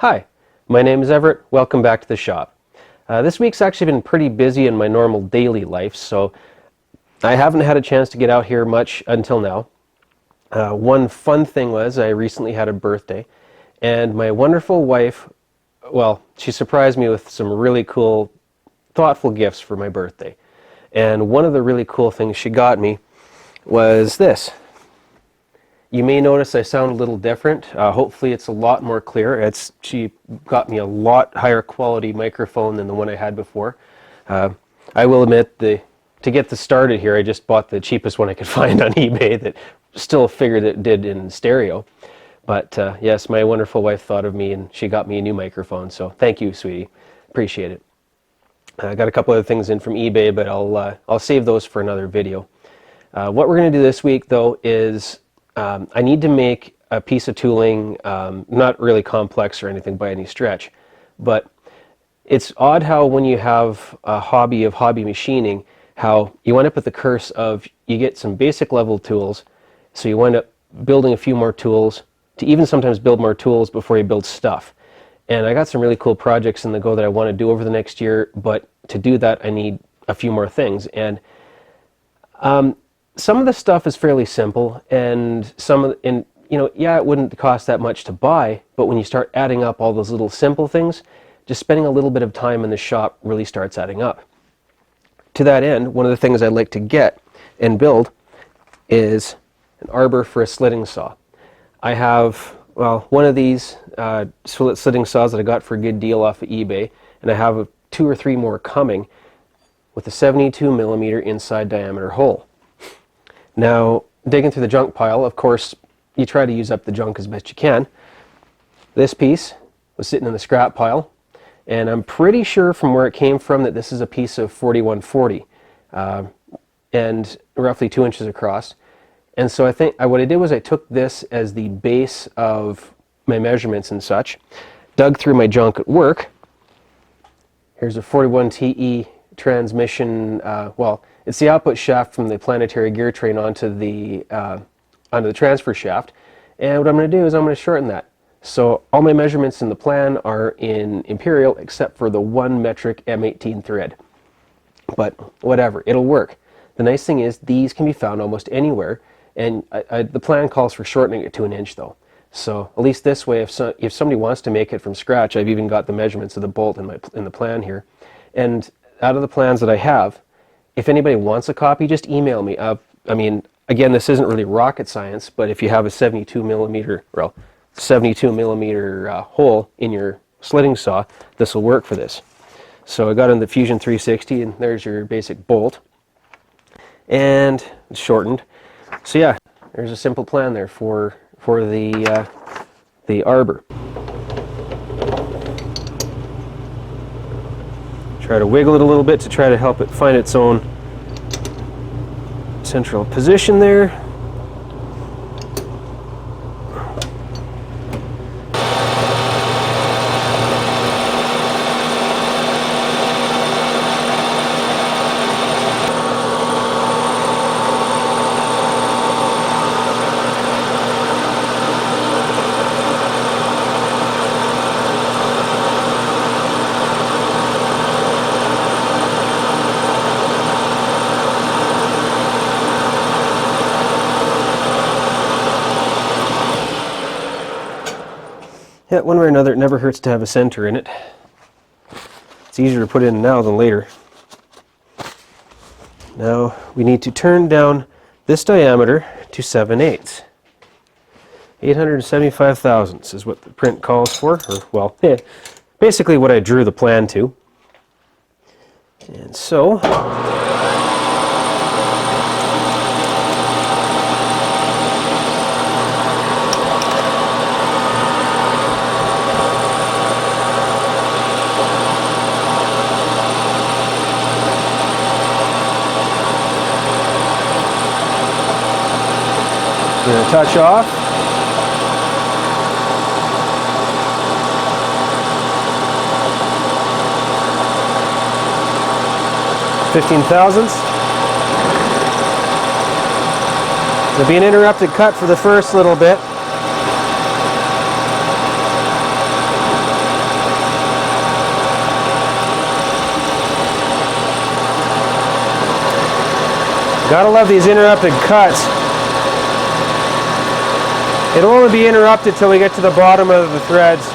Hi, my name is Everett. Welcome back to the shop. This week's actually been pretty busy in my normal daily life, so I haven't had a chance to get out here much until now. One fun thing was I recently had a birthday, and my wonderful wife, well, she surprised me with some really cool, thoughtful gifts for my birthday. And one of the really cool things she got me was this. You may notice I sound a little different. Hopefully it's a lot more clear. She got me a lot higher quality microphone than the one I had before. I will admit, to get this started here, I just bought the cheapest one I could find on eBay that still figured it did in stereo. But yes, my wonderful wife thought of me and she got me a new microphone, so thank you, sweetie. Appreciate it. I got a couple other things in from eBay, but I'll save those for another video. What we're going to do this week, though, is I need to make a piece of tooling, not really complex or anything by any stretch, but it's odd how when you have a hobby of hobby machining, how you wind up with the curse of you get some basic level tools, so you wind up building a few more tools, to even sometimes build more tools before you build stuff. And I got some really cool projects in the go that I want to do over the next year, but to do that I need a few more things. And some of the stuff is fairly simple, and yeah, it wouldn't cost that much to buy, but when you start adding up all those little simple things, just spending a little bit of time in the shop really starts adding up. To that end, one of the things I'd like to get and build is an arbor for a slitting saw. I have, well, one of these slitting saws that I got for a good deal off of eBay, and I have 2 or 3 more coming with a 72mm inside diameter hole. Now, digging through the junk pile, of course, you try to use up the junk as best you can. This piece was sitting in the scrap pile, and I'm pretty sure from where it came from that this is a piece of 4140 and roughly 2 inches across. And so I think what I did was I took this as the base of my measurements and such, dug through my junk at work. Here's a 41TE transmission, well, it's the output shaft from the planetary gear train onto the transfer shaft. And what I'm going to do is I'm going to shorten that. So all my measurements in the plan are in imperial except for the 1 metric M18 thread. But whatever, it'll work. The nice thing is these can be found almost anywhere, and the plan calls for shortening it to 1 inch though. So at least this way, if somebody wants to make it from scratch, I've even got the measurements of the bolt in the plan here. And out of the plans that I have, if anybody wants a copy, just email me. I mean, again, this isn't really rocket science, but if you have a 72mm hole in your slitting saw, this will work for this. So I got in the Fusion 360, and there's your basic bolt, and it's shortened. So yeah, there's a simple plan there for the arbor. Try to wiggle it a little bit to try to help it find its own central position there. Yeah, one way or another, it never hurts to have a center in it. It's easier to put in now than later. Now we need to turn down this diameter to 7/8. 875 thousandths is what the print calls for, or well, basically what I drew the plan to. And so going to touch off. $15 thousandths. There'll be an interrupted cut for the first little bit. Gotta love these interrupted cuts. It'll only be interrupted till we get to the bottom of the threads.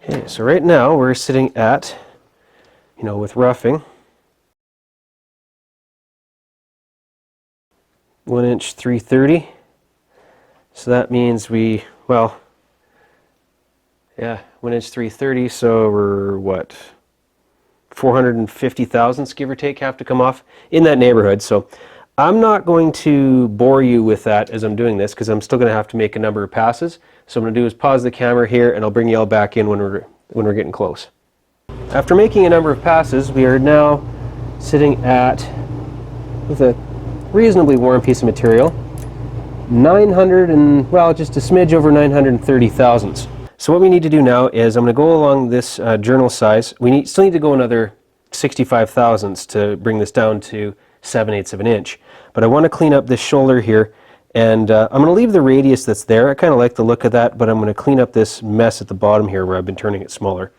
Okay, so right now we're sitting at, with roughing, 1 inch 330. So that means 1 inch 330, so we're what? 450 thousandths, give or take, have to come off in that neighborhood. So I'm not going to bore you with that as I'm doing this, because I'm still going to have to make a number of passes. So what I'm going to do is pause the camera here, and I'll bring you all back in when we're getting close. After making a number of passes, we are now sitting at, with a reasonably warm piece of material, 900 and, just a smidge over 930 thousandths. So what we need to do now is I'm going to go along this journal size. We still need to go another 65 thousandths to bring this down to 7/8 of an inch. But I want to clean up this shoulder here, and I'm going to leave the radius that's there. I kind of like the look of that, but I'm going to clean up this mess at the bottom here where I've been turning it smaller.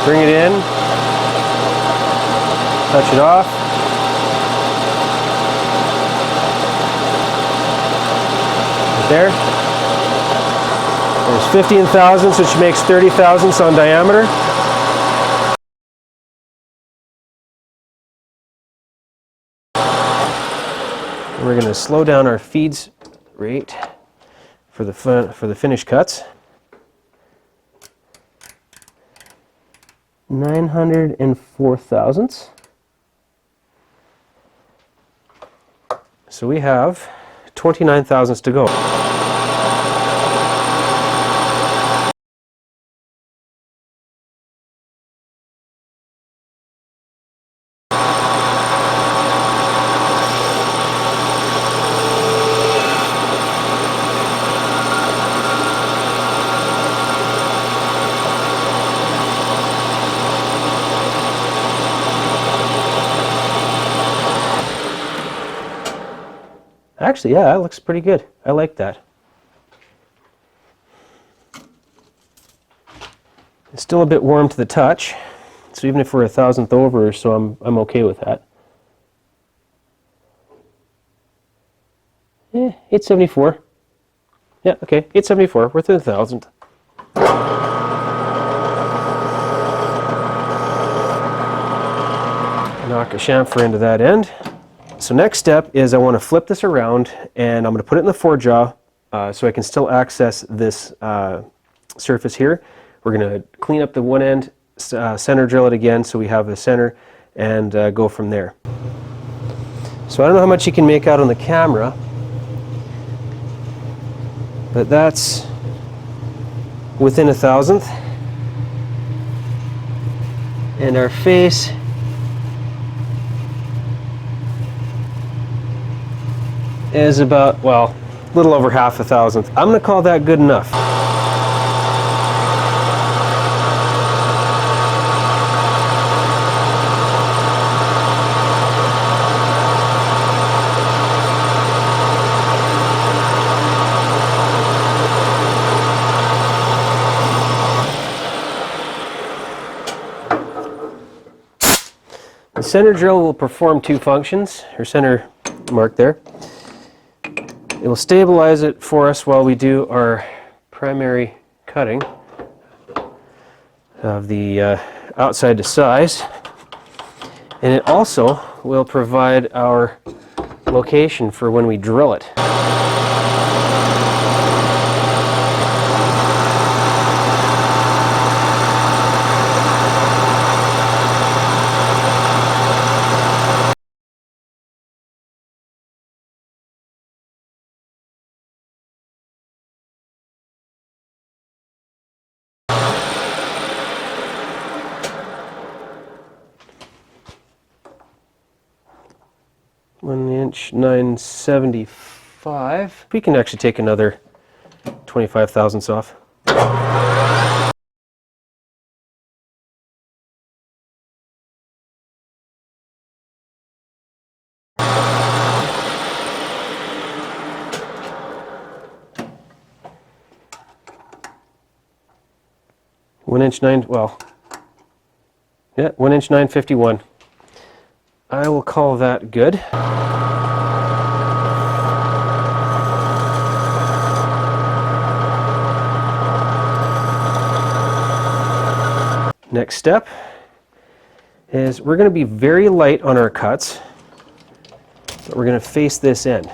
Bring it in, touch it off. Right there. There's 15 thousandths, which makes 30 thousandths on diameter. And we're going to slow down our feeds rate for the finished cuts. 904 thousandths. So we have 29 thousandths to go. Actually, yeah, that looks pretty good. I like that. It's still a bit warm to the touch, so even if we're 1,000th over or so, I'm okay with that. 874. Yeah, okay, 874. We're within 1,000th. Knock a chamfer into that end. So next step is I want to flip this around, and I'm going to put it in the forejaw so I can still access this surface here. We're going to clean up the one end, center drill it again so we have a center, and go from there. So I don't know how much you can make out on the camera, but that's within 1,000th. And our face is about, well, a little over 1/2 1,000th. I'm going to call that good enough. The center drill will perform two functions, or center mark there. It will stabilize it for us while we do our primary cutting of the outside to size, and it also will provide our location for when we drill it. 1" 9/75. We can actually take another 25 thousandths off. 1" 9, well, yeah, 1" 9/51. I will call that good. Next step is we're going to be very light on our cuts, but we're going to face this end.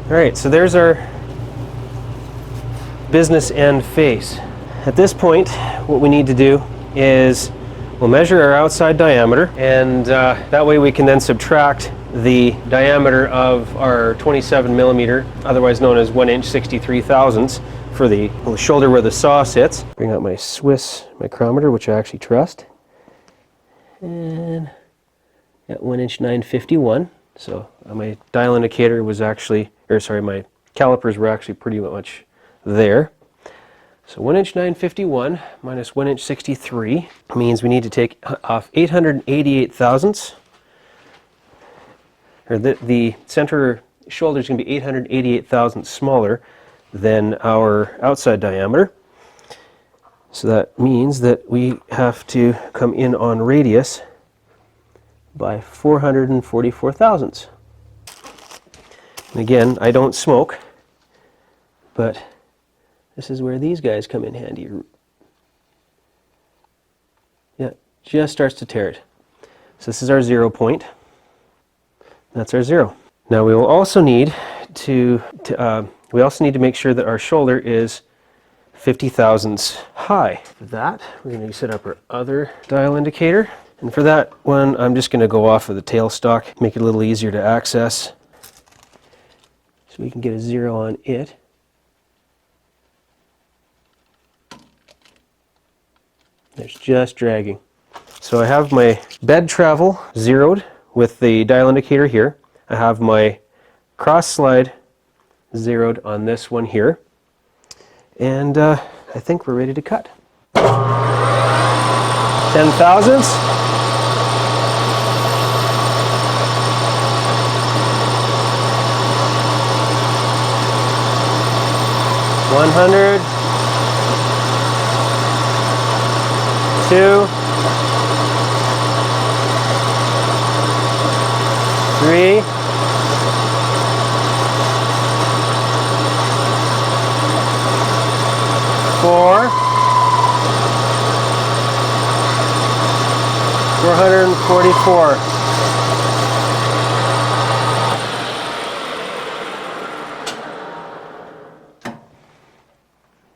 All right, so there's our business end face. At this point, what we need to do is we'll measure our outside diameter, and that way we can then subtract the diameter of our 27 millimeter, otherwise known as 1" 63 thousandths, for the shoulder where the saw sits. Bring out my Swiss micrometer, which I actually trust, and at 1" 9/51. So my dial indicator was actually, or sorry, my calipers were actually pretty much there. So 1" 9/51 minus 1" 63 means we need to take off 888 thousandths, or the center shoulder is going to be 888 thousandths smaller than our outside diameter. So that means that we have to come in on radius by 444 thousandths. And again, I don't smoke, but this is where these guys come in handy. Yeah, just starts to tear it. So this is our 0 point. That's our 0. Now we will also need to make sure that our shoulder is 50 thousandths high. For that, we're going to set up our other dial indicator. And for that one, I'm just going to go off of the tailstock, make it a little easier to access, so we can get a 0 on it. There's just dragging. So I have my bed travel zeroed with the dial indicator here. I have my cross slide zeroed on this one here. And I think we're ready to cut. 10 thousandths. 100, 2, 3, 4, 444.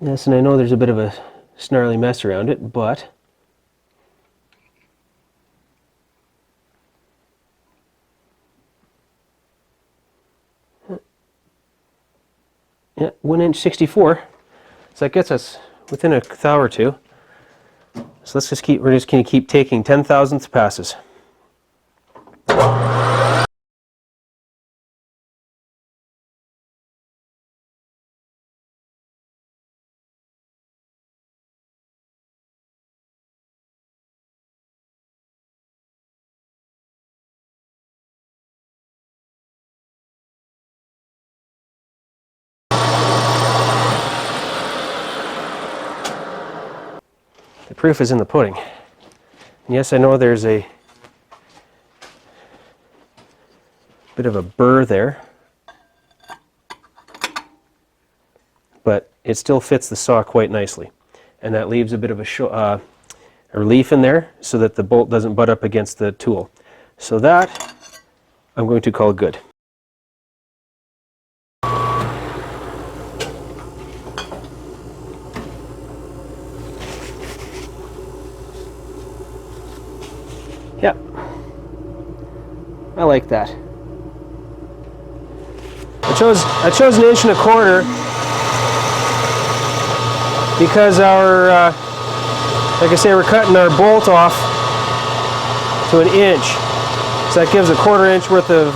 Yes, and I know there's a bit of a snarly mess around it, but yeah, 1" 64. So that gets us within a thou or two. So we're just going to keep taking 10 thousandths passes. The proof is in the pudding. And yes, I know there's a bit of a burr there, but it still fits the saw quite nicely. and that leaves a bit of a relief in there so that the bolt doesn't butt up against the tool. So that I'm going to call good. Yeah, I like that. I chose 1.25 inches because like I say, we're cutting our bolt off to 1 inch, so that gives a 1/4 inch worth of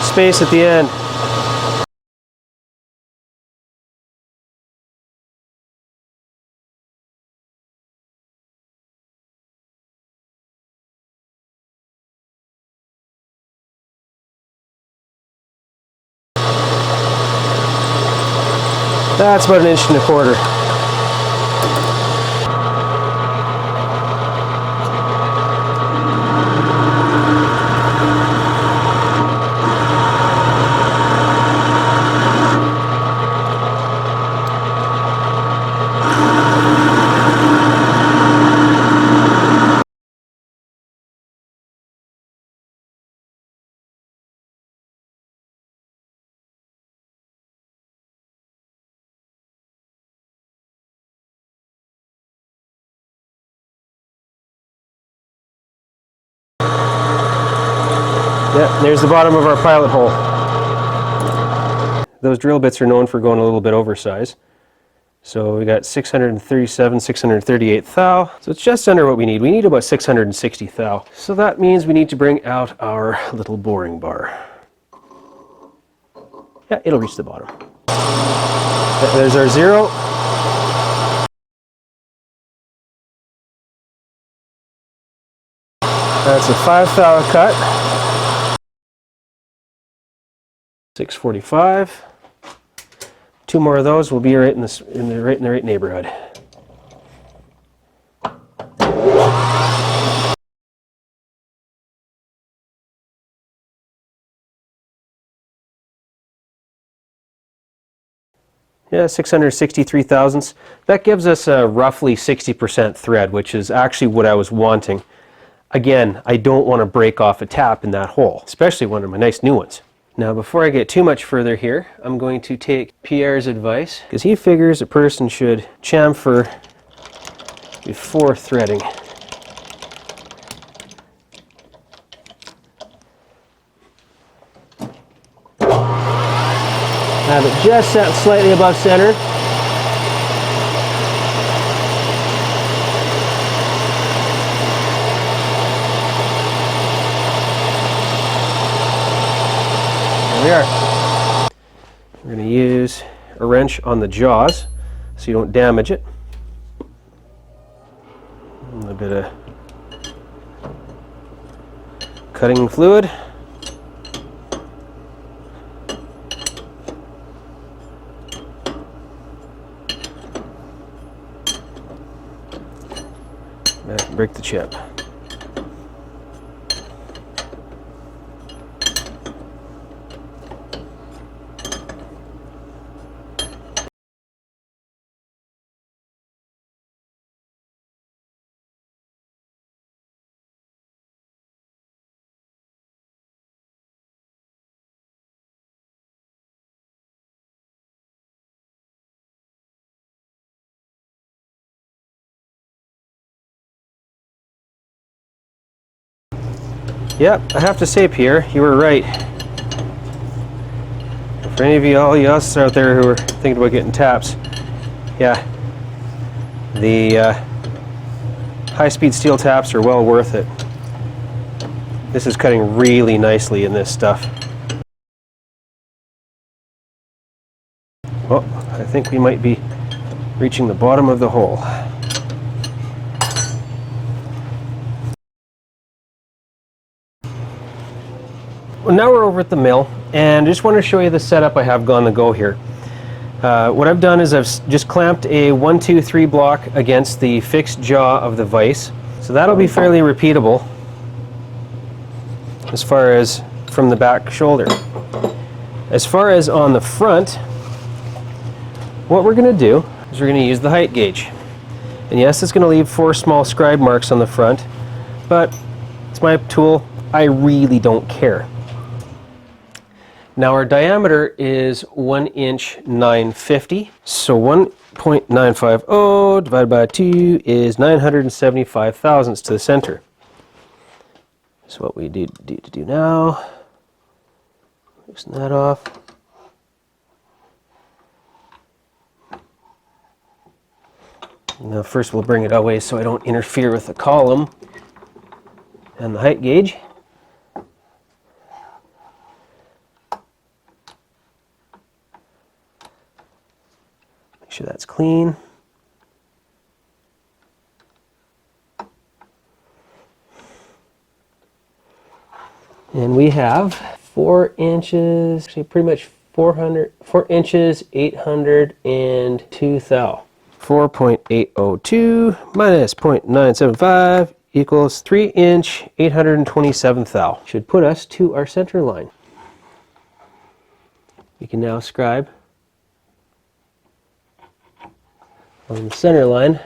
space at the end. That's about 1.25 inches. Yeah, there's the bottom of our pilot hole. Those drill bits are known for going a little bit oversized. So we got 637, 638 thou. So it's just under what we need. We need about 660 thou. So that means we need to bring out our little boring bar. Yeah, it'll reach the bottom. There's our 0. That's a 5 thou cut. 645. 2 more of those will be right in the right neighborhood. Yeah, 663 thousandths. That gives us a roughly 60% thread, which is actually what I was wanting. Again, I don't want to break off a tap in that hole, especially one of my nice new ones. Now, before I get too much further here, I'm going to take Pierre's advice, because he figures a person should chamfer before threading. Have it just set slightly above center. There we are. We're going to use a wrench on the jaws so you don't damage it. A little bit of cutting fluid. Break the chip. Yep, I have to say, Pierre, you were right. For any of you, all you us out there who are thinking about getting taps, yeah, the high-speed steel taps are well worth it. This is cutting really nicely in this stuff. Oh, I think we might be reaching the bottom of the hole. Well, now we're over at the mill, and I just want to show you the setup I have on the go here. What I've done is I've just clamped a 1-2-3 block against the fixed jaw of the vise. So that'll be fairly repeatable as far as from the back shoulder. As far as on the front, what we're going to do is is we're going to use the height gauge. And yes, it's going to leave 4 small scribe marks on the front, but it's my tool. I really don't care. Now our diameter is 1 inch 950. So 1.950 divided by 2 is 975 thousandths to the center. So what we need to do now, loosen that off. Now first we'll bring it away so I don't interfere with the column and the height gauge. Make sure that's clean. And we have 4 inches, actually pretty much 4 inches, 802 thou. 4.802 minus 0.975 equals 3 inch, 827 thou. Should put us to our center line. We can now scribe on the center line.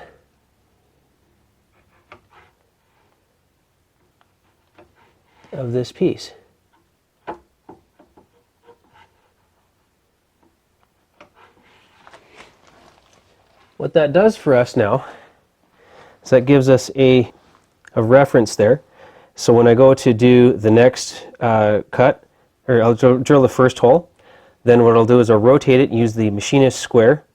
Of this piece. What that does for us now is that gives us a reference there. So when I go to do the next cut, or I'll drill the first hole, then what I'll do is I'll rotate it and use the machinist square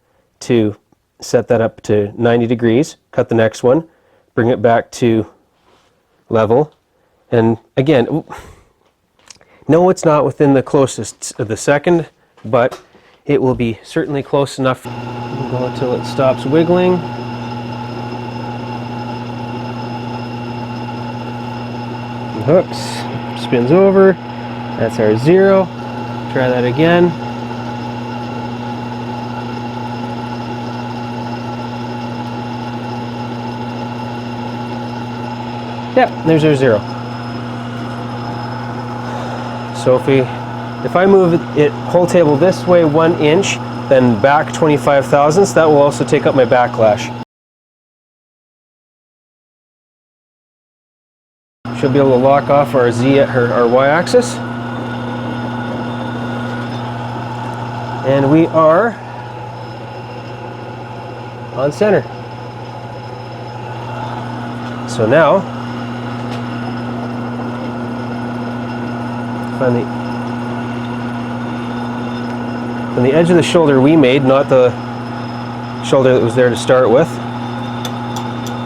to set that up to 90 degrees, cut the next one, bring it back to level. And again, no, it's not within the closest of the second, but it will be certainly close enough. We'll go until it stops wiggling. The hooks, spins over. That's our 0. Try that again. Yep, there's our 0. So if I move it whole table this way 1 inch, then back 25 thousandths, that will also take up my backlash. Should be able to lock off our Z, our Y-axis. And we are on center. So now, from the edge of the shoulder we made, not the shoulder that was there to start with.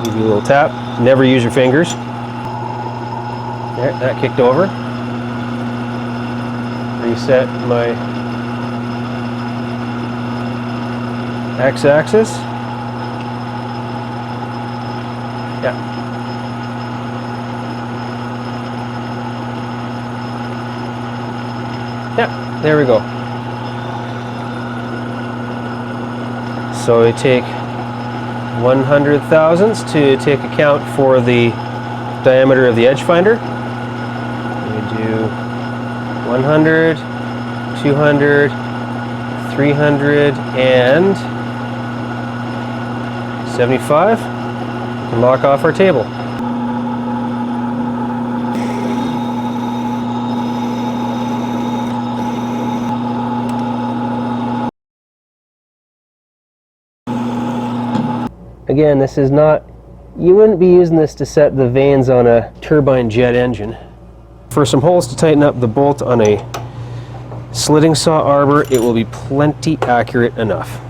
Give you a little tap. Never use your fingers. There, that kicked over. Reset my x-axis. Yeah. Yeah, there we go. So we take 100 thousandths to take account for the diameter of the edge finder. We do 100, 200, 300, and 75. We can lock off our table. Again, this is not, you wouldn't be using this to set the vanes on a turbine jet engine. For some holes to tighten up the bolt on a slitting saw arbor, it will be plenty accurate enough.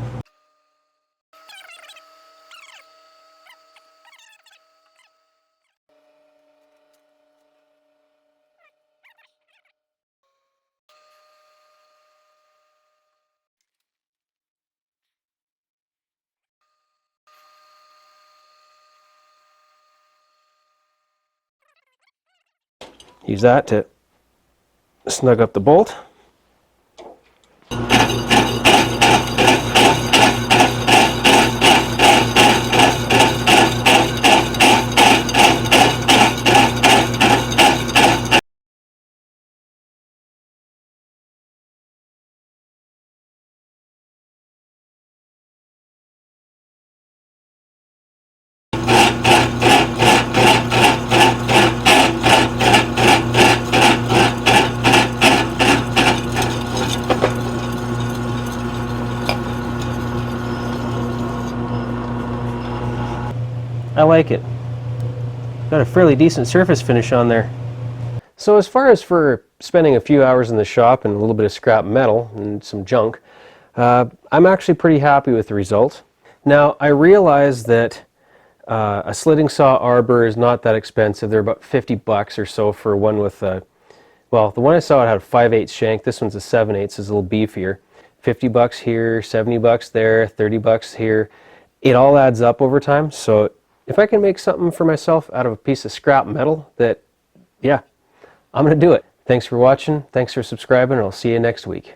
Use that to snug up the bolt. Got a fairly decent surface finish on there. So as far as for spending a few hours in the shop and a little bit of scrap metal and some junk, I'm actually pretty happy with the result. Now I realize that a slitting saw Arbor is not that expensive. They're about 50 bucks or so for one with a, well, the one I saw it had a 5/8 shank. This one's a 7/8, it's a little beefier. 50 bucks here, 70 bucks there, 30 bucks here. It all adds up over time. So if I can make something for myself out of a piece of scrap metal, that, yeah, I'm going to do it. Thanks for watching. Thanks for subscribing. And I'll see you next week.